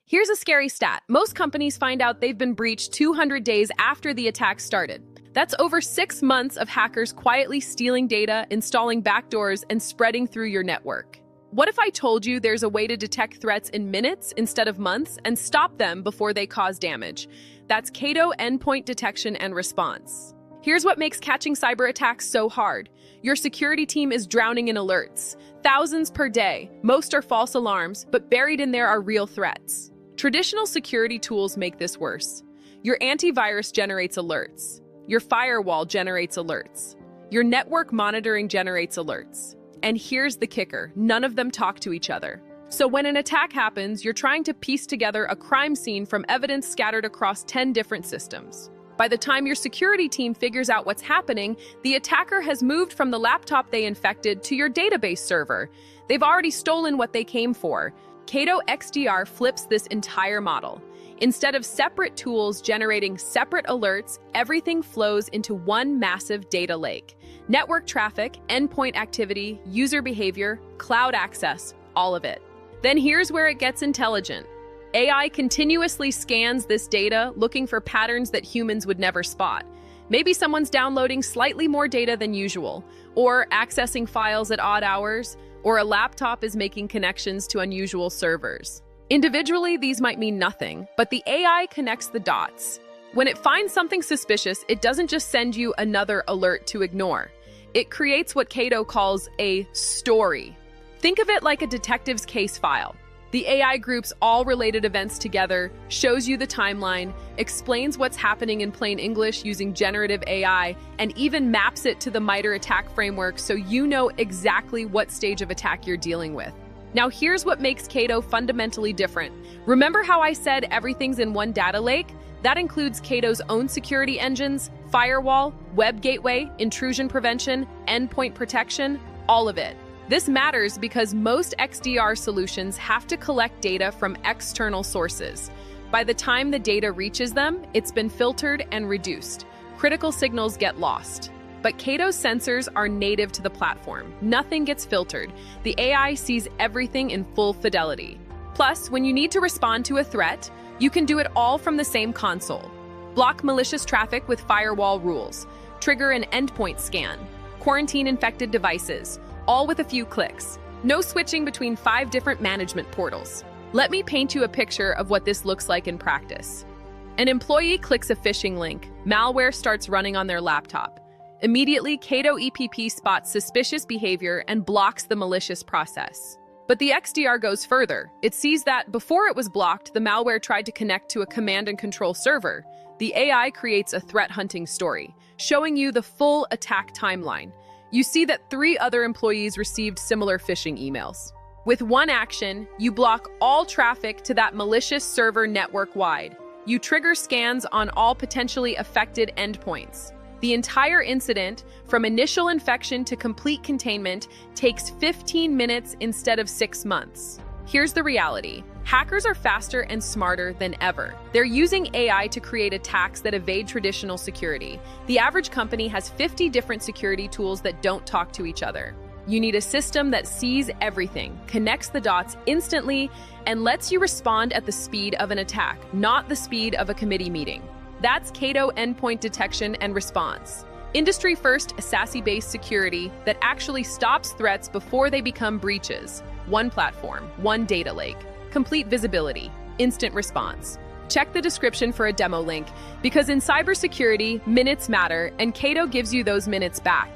Here's a scary stat. Most companies find out they've been breached 200 days after the attack started. That's over 6 months of hackers quietly stealing data, installing backdoors, and spreading through your network. What if I told you there's a way to detect threats in minutes instead of months and stop them before they cause damage? That's Cato Endpoint Detection and Response. Here's what makes catching cyber attacks so hard. Your security team is drowning in alerts. Thousands per day. Most are false alarms, but buried in there are real threats. Traditional security tools make this worse. Your antivirus generates alerts. Your firewall generates alerts. Your network monitoring generates alerts. And here's the kicker, none of them talk to each other. So when an attack happens, you're trying to piece together a crime scene from evidence scattered across 10 different systems. By the time your security team figures out what's happening, the attacker has moved from the laptop they infected to your database server. They've already stolen what they came for. Cato XDR flips this entire model. Instead of separate tools generating separate alerts, everything flows into one massive data lake. Network traffic, endpoint activity, user behavior, cloud access, all of it. Then here's where it gets intelligent. AI continuously scans this data, looking for patterns that humans would never spot. Maybe someone's downloading slightly more data than usual, or accessing files at odd hours, or a laptop is making connections to unusual servers. Individually, these might mean nothing, but the AI connects the dots. When it finds something suspicious, it doesn't just send you another alert to ignore. It creates what Cato calls a story. Think of it like a detective's case file. The AI groups all related events together, shows you the timeline, explains what's happening in plain English using generative AI, and even maps it to the MITRE attack framework so you know exactly what stage of attack you're dealing with. Now here's what makes Cato fundamentally different. Remember how I said everything's in one data lake? That includes Cato's own security engines, firewall, web gateway, intrusion prevention, endpoint protection, all of it. This matters because most XDR solutions have to collect data from external sources. By the time the data reaches them, it's been filtered and reduced. Critical signals get lost. But Cato's sensors are native to the platform. Nothing gets filtered. The AI sees everything in full fidelity. Plus, when you need to respond to a threat, you can do it all from the same console. Block malicious traffic with firewall rules. Trigger an endpoint scan. Quarantine infected devices. All with a few clicks. No switching between 5 different management portals. Let me paint you a picture of what this looks like in practice. An employee clicks a phishing link. Malware starts running on their laptop. Immediately, Cato EPP spots suspicious behavior and blocks the malicious process. But the XDR goes further. It sees that before it was blocked, the malware tried to connect to a command and control server. The AI creates a threat hunting story, showing you the full attack timeline. You see that 3 other employees received similar phishing emails. With one action, you block all traffic to that malicious server network-wide. You trigger scans on all potentially affected endpoints. The entire incident, from initial infection to complete containment, takes 15 minutes instead of 6 months. Here's the reality. Hackers are faster and smarter than ever. They're using AI to create attacks that evade traditional security. The average company has 50 different security tools that don't talk to each other. You need a system that sees everything, connects the dots instantly, and lets you respond at the speed of an attack, not the speed of a committee meeting. That's Cato Endpoint Detection and Response. Industry-first SASE-based security that actually stops threats before they become breaches. One platform, one data lake. Complete visibility, instant response. Check the description for a demo link, because in cybersecurity, minutes matter, and Cato gives you those minutes back.